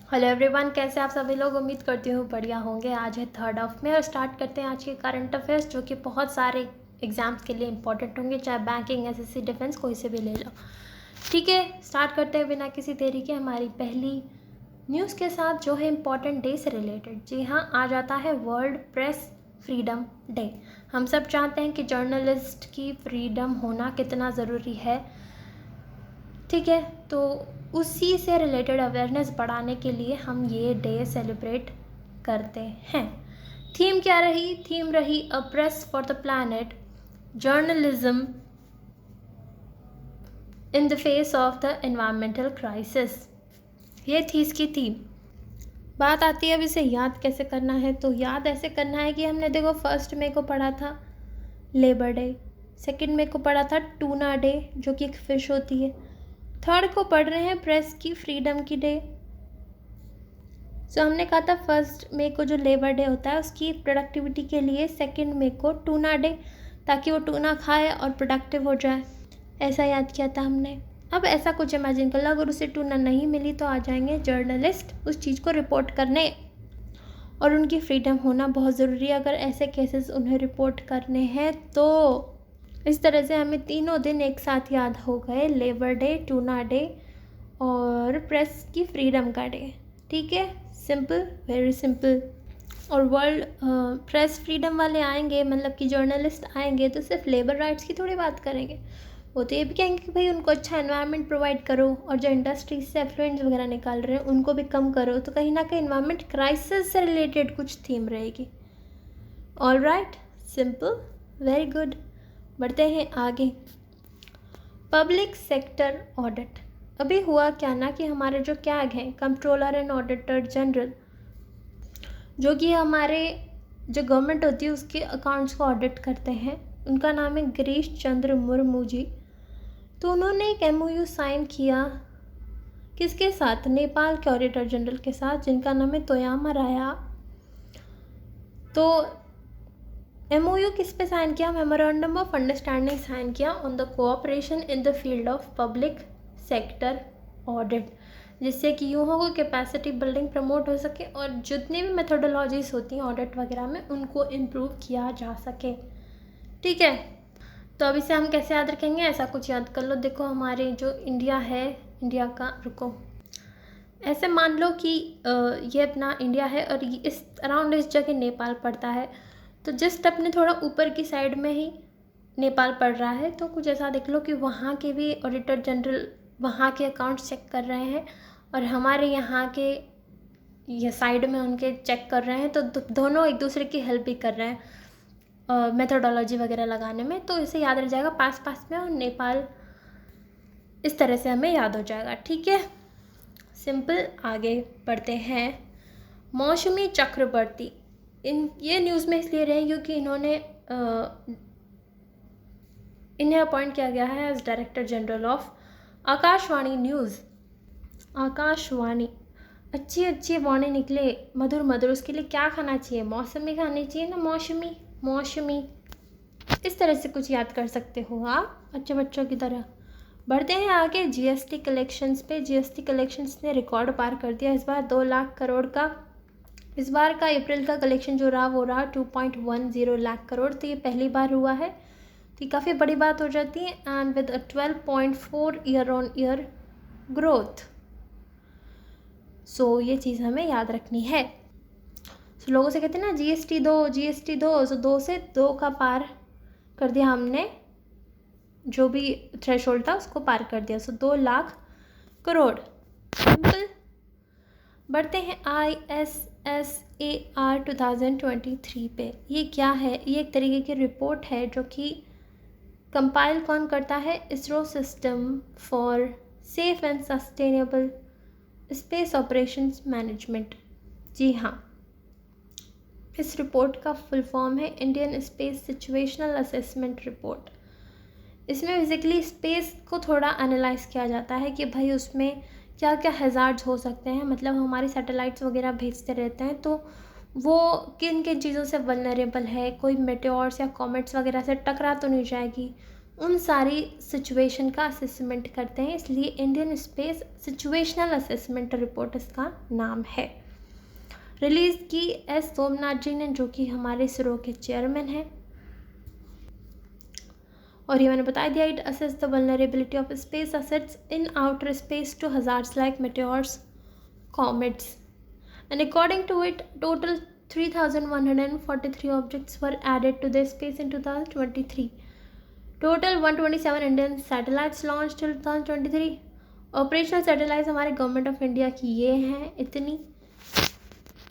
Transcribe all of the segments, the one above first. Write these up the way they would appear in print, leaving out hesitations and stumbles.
Hello everyone, कैसे आप सभी लोग। उम्मीद करती हूँ बढ़िया होंगे। आज है 3 मई और स्टार्ट करते हैं आज के करंट अफेयर्स, जो कि बहुत सारे एग्जाम्स के लिए इंपॉर्टेंट होंगे, चाहे बैंकिंग, एसएससी, डिफेंस, कोई से भी ले लो। ठीक है, स्टार्ट करते हैं बिना किसी देरी के हमारी पहली न्यूज़ के साथ, जो है इम्पॉर्टेंट डे से रिलेटेड। जी हाँ, आज आता है वर्ल्ड प्रेस फ्रीडम डे। हम सब जानते हैं कि जर्नलिस्ट की फ्रीडम होना कितना ज़रूरी है। ठीक है, तो उसी से रिलेटेड अवेयरनेस बढ़ाने के लिए हम ये डे सेलिब्रेट करते हैं। थीम क्या रही? थीम रही a press for the planet, journalism in the face of the environmental crisis. ये थी इसकी थीम। बात आती है अब इसे याद कैसे करना है। तो याद ऐसे करना है कि हमने देखो 1 मई को पढ़ा था लेबर डे, 2 मई को पढ़ा था टूना डे जो कि एक फ़िश होती है, 3 को पढ़ रहे हैं प्रेस की फ्रीडम की डे। सो हमने कहा था 1 मई को जो लेबर डे होता है उसकी प्रोडक्टिविटी के लिए, 2 मई को टूना डे, ताकि वो टूना खाए और प्रोडक्टिव हो जाए। ऐसा याद किया था हमने। अब ऐसा कुछ इमेजिन कर लो, अगर उसे टूना नहीं मिली तो आ जाएंगे जर्नलिस्ट उस चीज़ को रिपोर्ट करने, और उनकी फ्रीडम होना बहुत ज़रूरी है अगर ऐसे केसेस उन्हें रिपोर्ट करने हैं तो। इस तरह से हमें तीनों दिन एक साथ याद हो गए, लेबर डे, टूना डे और प्रेस की फ्रीडम का डे। ठीक है, सिंपल, वेरी सिंपल। और वर्ल्ड प्रेस फ्रीडम वाले आएंगे, मतलब कि जर्नलिस्ट आएंगे, तो सिर्फ लेबर राइट्स की थोड़ी बात करेंगे। वो तो ये भी कहेंगे कि भाई उनको अच्छा एनवायरनमेंट प्रोवाइड करो, और जो इंडस्ट्रीज से एफ्लुएंट्स वगैरह निकाल रहे हैं उनको भी कम करो। तो कहीं ना कहीं एनवायरनमेंट क्राइसिस से रिलेटेड कुछ थीम रहेगी। All right, simple, very good. बढ़ते हैं आगे। Public sector audit. अभी हुआ क्या ना कि हमारे जो कैग हैं, कंट्रोलर एंड ऑडिटर जनरल, जो कि हमारे जो गवर्नमेंट होती है उसके अकाउंट्स को ऑडिट करते हैं, उनका नाम है गिरीश चंद्र मुर्मू जी। तो उन्होंने एक MOU साइन किया किसके साथ? नेपाल के ऑडिटर जनरल के साथ, जिनका नाम है तोयामा राया। तो MOU किस पे साइन किया? मेमोरेंडम ऑफ अंडरस्टैंडिंग साइन किया on the cooperation in the field of public sector audit, जिससे कि यूँ हो कैपेसिटी बिल्डिंग प्रमोट हो सके और जितनी भी मेथोडोलॉजीज होती हैं ऑडिट वगैरह में उनको इम्प्रूव किया जा सके। ठीक है, तो अब इसे हम कैसे याद रखेंगे? ऐसा कुछ याद कर लो। देखो हमारे जो इंडिया है, इंडिया का, रुको, ऐसे मान लो कि ये अपना इंडिया है और इस अराउंड इस जगह नेपाल पड़ता है। तो जस्ट अपने थोड़ा ऊपर की साइड में ही नेपाल पड़ रहा है। तो कुछ ऐसा देख लो कि वहाँ के भी ऑडिटर जनरल वहाँ के अकाउंट्स चेक कर रहे हैं और हमारे यहाँ के ये साइड में उनके चेक कर रहे हैं। तो दोनों एक दूसरे की हेल्प भी कर रहे हैं मेथोडोलॉजी वगैरह लगाने में। तो इसे याद रह जाएगा पास पास में, और नेपाल इस तरह से हमें याद हो जाएगा। ठीक है, सिंपल। आगे बढ़ते हैं। मौसमी चक्रवर्ती, ये न्यूज़ में इसलिए रहे क्योंकि इन्हें अपॉइंट किया गया है as director general of Akashvani news. Akashvani, अच्छी अच्छी वाणी निकले, मधुर मधुर। उसके लिए क्या खाना चाहिए? मौसमी खानी चाहिए ना, मौसमी, मौसमी। इस तरह से कुछ याद कर सकते हो आप अच्छे बच्चों की तरह। बढ़ते हैं आगे GST कलेक्शंस पे। GST कलेक्शंस ने रिकॉर्ड पार कर दिया इस बार 2 लाख करोड़ का। इस बार का अप्रैल का कलेक्शन जो रहा वो रहा 2.10 लाख करोड़। तो ये पहली बार हुआ है, तो ये काफ़ी बड़ी बात हो जाती है। And with 12.4 year on year growth. So ये चीज़ हमें याद रखनी है। सो लोगों से कहते हैं ना GST दो, GST दो। सो 2 से 2 का पार कर दिया हमने, जो भी थ्रेशोल्ड था उसको पार कर दिया। सो 2 लाख करोड़। सिंपल। बढ़ते हैं ISSAR 2023 पे। ये क्या है? ये एक तरीके की रिपोर्ट है जो कि कंपाइल कौन करता है? ISRO system for safe and sustainable space operations management. जी हाँ, इस रिपोर्ट का फुल फॉर्म है Indian space situational assessment report. इसमें बेसिकली स्पेस को थोड़ा एनालाइज किया जाता है कि भाई उसमें क्या क्या हैज़ार्ड्स हो सकते हैं। मतलब हमारी सैटेलाइट्स वगैरह भेजते रहते हैं, तो वो किन किन चीज़ों से वल्नरेबल है, कोई मेटेओर्स या कॉमेट्स वगैरह से टकरा तो नहीं जाएगी। उन सारी सिचुएशन का असेसमेंट करते हैं, इसलिए Indian space situational assessment report इसका नाम है। रिलीज़ की एस सोमनाथ जी ने, जो कि हमारे इसरो के चेयरमैन हैं। और ये मैंने बता दिया, it assess the vulnerability of space assets in outer space to hazards like meteors, comets, and according to it total 3,143 objects were added to the space in 2023. Total 127 Indian satellites launch till 2023। Operational satellites हमारे government of India की ये हैं इतनी।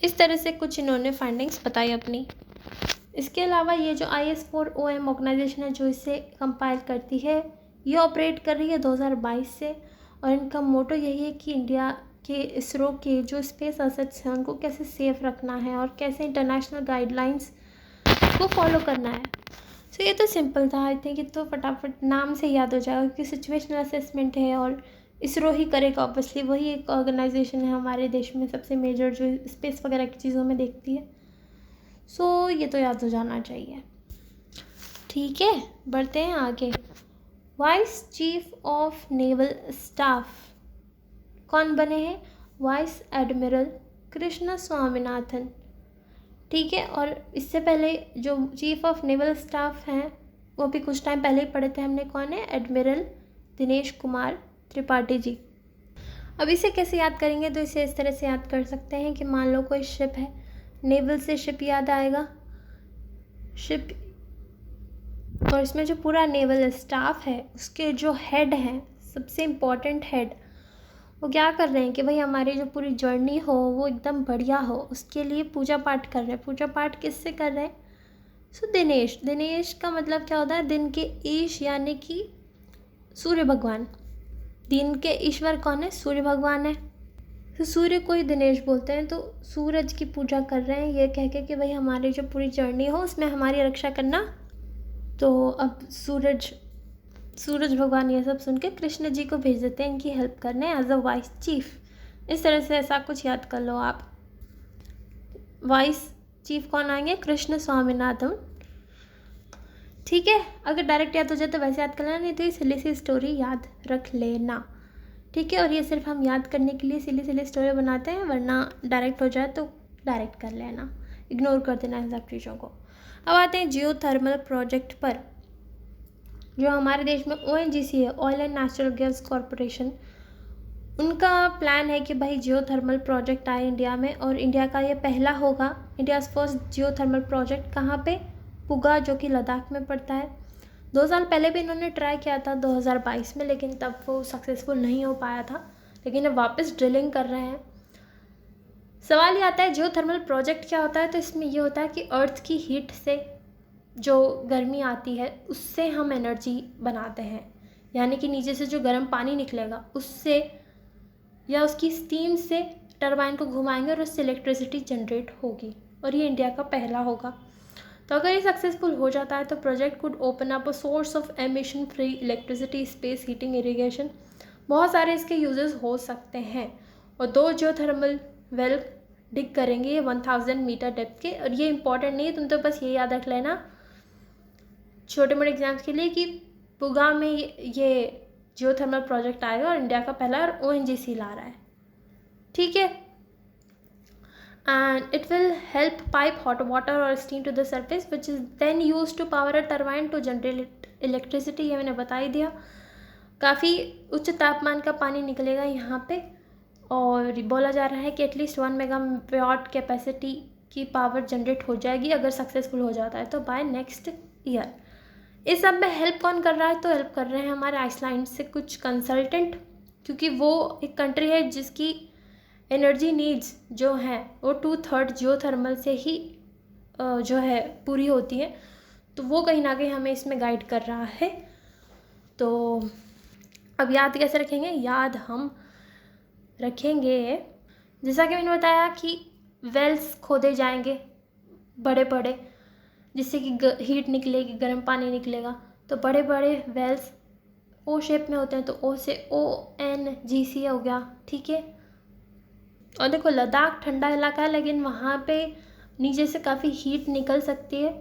इस तरह से कुछ इन्होंने फाइंडिंग्स बताई अपनी। इसके अलावा ये जो IS4OM ऑर्गेनाइजेशन है जो इसे कंपाइल करती है, ये ऑपरेट कर रही है 2022 से, और इनका मोटो यही है कि इंडिया के इसरो के जो स्पेस असेट्स हैं उनको कैसे सेफ रखना है और कैसे इंटरनेशनल गाइडलाइंस को फॉलो करना है। सो ये तो सिंपल था, आई थिंक ये तो फटाफट नाम से याद हो जाएगा क्योंकि सिचुएशनल असेसमेंट है और इसरो ही करेगा। ऑब्वियसली वही एक ऑर्गेनाइजेशन है हमारे देश में सबसे मेजर जो स्पेस वगैरह की चीज़ों में देखती है। सो ये तो याद हो जाना चाहिए। ठीक है, बढ़ते हैं आगे। Vice chief of naval staff कौन बने हैं? Vice admiral Krishna Swaminathan. ठीक है, और इससे पहले जो चीफ ऑफ नेवल स्टाफ हैं वो भी कुछ टाइम पहले ही पढ़े थे हमने, कौन है? एडमिरल दिनेश कुमार त्रिपाठी जी। अब इसे कैसे याद करेंगे? तो इसे इस तरह से याद कर सकते हैं कि मान लो कोई शिप है, नेवल से शिप याद आएगा, शिप, और इसमें जो पूरा नेवल स्टाफ है उसके जो हेड हैं, सबसे इम्पोर्टेंट हेड, वो क्या कर रहे हैं कि भाई हमारी जो पूरी जर्नी हो वो एकदम बढ़िया हो, उसके लिए पूजा पाठ कर रहे हैं। पूजा पाठ किससे कर रहे हैं? सो दिनेश। दिनेश का मतलब क्या होता है? दिन के ईश यानी कि सूर्य भगवान। दिन के ईश्वर कौन है? सूर्य भगवान है। तो सूर्य को ही दिनेश बोलते हैं, तो सूरज की पूजा कर रहे हैं ये कह के कि भाई हमारी जो पूरी जर्नी हो उसमें हमारी रक्षा करना। तो अब सूरज भगवान ये सब सुन के कृष्ण जी को भेज देते हैं इनकी हेल्प करने एज अ वाइस चीफ। इस तरह से ऐसा कुछ याद कर लो आप। वाइस चीफ कौन आएंगे? कृष्ण स्वामीनाथन। ठीक है, अगर डायरेक्ट याद हो जाए तो वैसे याद कर लेना, नहीं तो ये सिली सी स्टोरी याद रख लेना। ठीक है, और ये सिर्फ हम याद करने के लिए सिली सिली स्टोरी बनाते हैं, वरना डायरेक्ट हो जाए तो डायरेक्ट कर लेना, इग्नोर कर देना इन सब चीज़ों को। अब आते हैं जियो थर्मल प्रोजेक्ट पर। जो हमारे देश में ONGC है, oil and natural gas corporation, उनका प्लान है कि भाई जियो थर्मल प्रोजेक्ट आए इंडिया में, और इंडिया का ये पहला होगा, इंडियाज़ फर्स्ट जियो थर्मल प्रोजेक्ट। कहाँ पे? पुगा, जो कि लद्दाख में पड़ता है। 2 साल पहले भी इन्होंने ट्राई किया था 2022 में, लेकिन तब वो सक्सेसफुल नहीं हो पाया था, लेकिन अब वापस ड्रिलिंग कर रहे हैं। सवाल ये आता है जियो थर्मल प्रोजेक्ट क्या होता है? तो इसमें ये होता है कि अर्थ की हीट से जो गर्मी आती है उससे हम एनर्जी बनाते हैं, यानी कि नीचे से जो गर्म पानी निकलेगा उससे या उसकी स्टीम से टरबाइन को घुमाएंगे और उससे इलेक्ट्रिसिटी जनरेट होगी, और ये इंडिया का पहला होगा। तो अगर ये सक्सेसफुल हो जाता है तो project could open up a source of emission free electricity, space heating, irrigation, बहुत सारे इसके यूजेस हो सकते हैं। और 2 जियो थर्मल वेल डिग करेंगे ये 1000 मीटर डेप्थ के, और ये इंपॉर्टेंट नहीं है, तुम तो बस ये याद रख लेना छोटे मोटे एग्जाम्स के लिए कि पुगा में ये जियो थर्मल प्रोजेक्ट आएगा और इंडिया का पहला, और ONGC ला रहा है। ठीक है, and it will help pipe hot water और steam to the surface which is then use to power a turbine to generate electricity. ये मैंने बता ही दिया। काफ़ी उच्च तापमान का पानी निकलेगा यहाँ पे, और बोला जा रहा है कि एटलीस्ट 1 मेगावाट कैपेसिटी की पावर जनरेट हो जाएगी अगर सक्सेसफुल हो जाता है तो बाय नेक्स्ट ईयर। इस सब में हेल्प कौन कर रहा है? तो हेल्प कर रहे हैं हमारे आइसलैंड से कुछ कंसल्टेंट, क्योंकि वो एक कंट्री है जिसकी एनर्जी नीड्स जो हैं वो 2/3 जियो थर्मल से ही जो है पूरी होती है, तो वो कहीं ना कहीं हमें इसमें गाइड कर रहा है। तो अब याद कैसे रखेंगे? याद हम रखेंगे जैसा कि मैंने बताया कि वेल्स खोदे जाएंगे बड़े बड़े, जिससे कि हीट निकलेगी, गर्म पानी निकलेगा। तो बड़े बड़े वेल्स O शेप में होते हैं, तो O से ONGC हो गया। ठीक है, और देखो लद्दाख ठंडा इलाका है, लेकिन वहाँ पे नीचे से काफ़ी हीट निकल सकती है,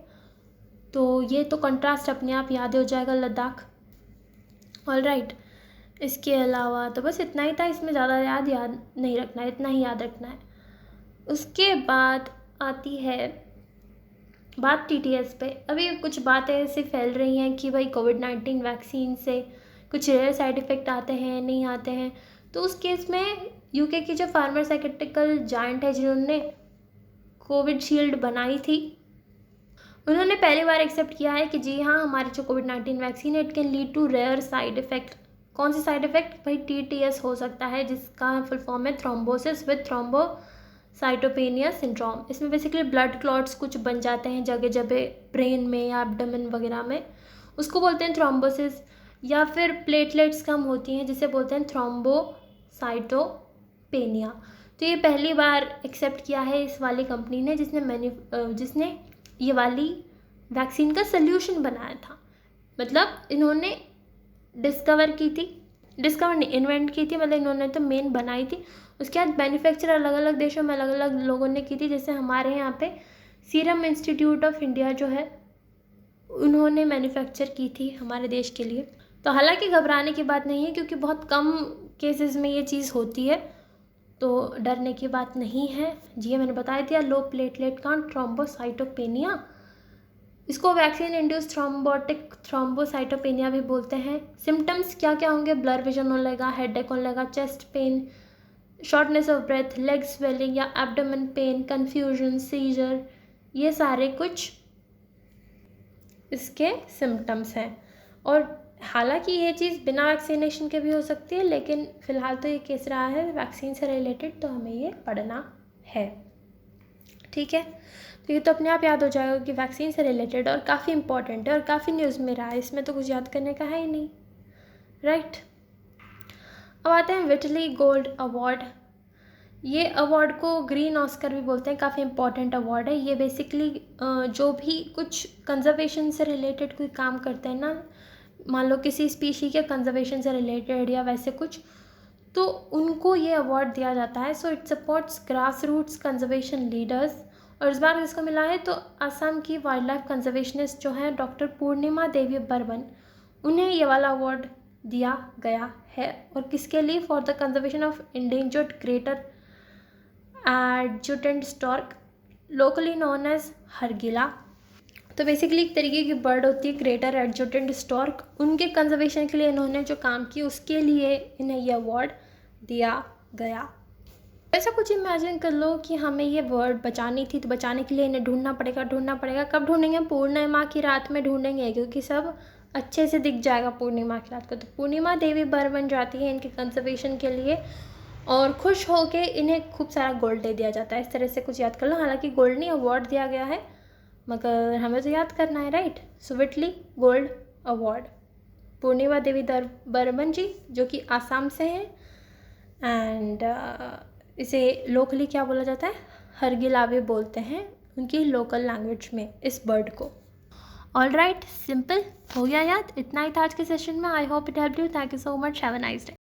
तो ये तो कंट्रास्ट अपने आप याद हो जाएगा लद्दाख ऑलराइट, इसके अलावा तो बस इतना ही था, इसमें ज़्यादा याद नहीं रखना है, इतना ही याद रखना है। उसके बाद आती है बात TTS पे। अभी कुछ बातें ऐसी फैल रही हैं कि भाई कोविड-19 वैक्सीन से कुछ रेयर साइड इफ़ेक्ट आते हैं, नहीं आते हैं। तो उस केस में यूके की जो फार्मास्यूटिकल जायंट है जिन्होंने कोविशील्ड बनाई थी, उन्होंने पहली बार एक्सेप्ट किया है कि जी हाँ, हमारी जो कोविड-19 वैक्सीन है it can lead to rare side effect. कौन से साइड इफ़ेक्ट? भाई TTS हो सकता है, जिसका फुल फॉर्म है थ्रोम्बोसिस विद थ्रोम्बोसाइटोपेनिया सिंड्रोम। इसमें बेसिकली ब्लड क्लॉट्स कुछ बन जाते हैं जगह जगह ब्रेन में या एब्डोमेन वगैरह में, उसको बोलते हैं थ्रोम्बोसिस। या फिर प्लेटलेट्स कम होती हैं जिसे बोलते हैं थ्रोम्बोसाइटोपेनिया। तो ये पहली बार एक्सेप्ट किया है इस वाली कंपनी ने जिसने ये वाली वैक्सीन का सल्यूशन बनाया था। मतलब इन्होंने डिस्कवर नहीं, इन्वेंट की थी, मतलब इन्होंने तो मेन बनाई थी। उसके बाद मैन्युफैक्चर अलग अलग देशों में अलग अलग लोगों ने की थी। जैसे हमारे यहाँ पे सीरम इंस्टीट्यूट ऑफ इंडिया जो है, उन्होंने मैन्युफैक्चर की थी हमारे देश के लिए। तो हालांकि घबराने की बात नहीं है, क्योंकि बहुत कम केसेस में ये चीज़ होती है, तो डरने की बात नहीं है। जी मैंने बताया दिया, लो प्लेटलेट काउंट, थ्रोम्बोसाइटोपेनिया, इसको वैक्सीन इंड्यूस थ्रोम्बोसाइटोपेनिया भी बोलते हैं। सिम्टम्स क्या क्या होंगे? ब्लर विजन होने लगा, हेडेक होने लगा, chest pain, shortness of breath, leg swelling या एब्डोमेन पेन, कन्फ्यूजन, सीजर, ये सारे कुछ इसके सिम्टम्स हैं। और हालांकि ये चीज़ बिना वैक्सीनेशन के भी हो सकती है, लेकिन फ़िलहाल तो ये केस रहा है वैक्सीन से रिलेटेड, तो हमें ये पढ़ना है। ठीक है, तो ये तो अपने आप याद हो जाएगा कि वैक्सीन से रिलेटेड और काफ़ी इंपॉर्टेंट है और काफ़ी न्यूज़ में रहा है, इसमें तो कुछ याद करने का है ही नहीं, राइट। अब आते हैं विटली गोल्ड अवार्ड। ये अवार्ड को ग्रीन ऑस्कर भी बोलते हैं, काफ़ी इंपॉर्टेंट अवार्ड है ये। बेसिकली जो भी कुछ कंजर्वेशन से रिलेटेड कोई काम करते हैं ना, मान लो किसी स्पीशी के कंजर्वेशन से रिलेटेड या वैसे कुछ, तो उनको ये अवार्ड दिया जाता है। So it supports grass roots conservation leaders. और इस बार किसको मिला है? तो असम की वाइल्ड लाइफ कंजर्वेशनिस्ट जो हैं डॉक्टर पूर्णिमा देवी बर्मन, उन्हें ये वाला अवार्ड दिया गया है। और किसके लिए? For the conservation of endangered greater adjutant stork, locally known as hargila. तो बेसिकली एक तरीके की बर्ड होती है ग्रेटर एडजुटेंट स्टॉर्क, उनके कंजर्वेशन के लिए इन्होंने जो काम किया उसके लिए इन्हें ये अवार्ड दिया गया। ऐसा कुछ इमेजिन कर लो कि हमें ये बर्ड बचानी थी, तो बचाने के लिए इन्हें ढूंढना पड़ेगा। कब ढूंढेंगे? पूर्णिमा की रात में ढूंढेंगे, क्योंकि सब अच्छे से दिख जाएगा पूर्णिमा की रात को। तो पूर्णिमा देवी बर्मन जाती है इनके कंजर्वेशन के लिए और खुश होके इन्हें खूब सारा गोल्ड दे दिया जाता है। इस तरह से कुछ याद कर लो। हालांकि गोल्ड नहीं, अवार्ड दिया गया है, मगर हमें तो याद करना है, राइट। सो विटली गोल्ड अवार्ड, पूर्णिमा देवी बर्मन जी, जो कि आसाम से हैं। एंड इसे लोकली क्या बोला जाता है? हरगिला भी बोलते हैं उनकी लोकल लैंग्वेज में इस बर्ड को। ऑल राइट, सिंपल हो गया याद। इतना ही था आज के सेशन में। I hope it help you. Thank you so much. Have a nice day.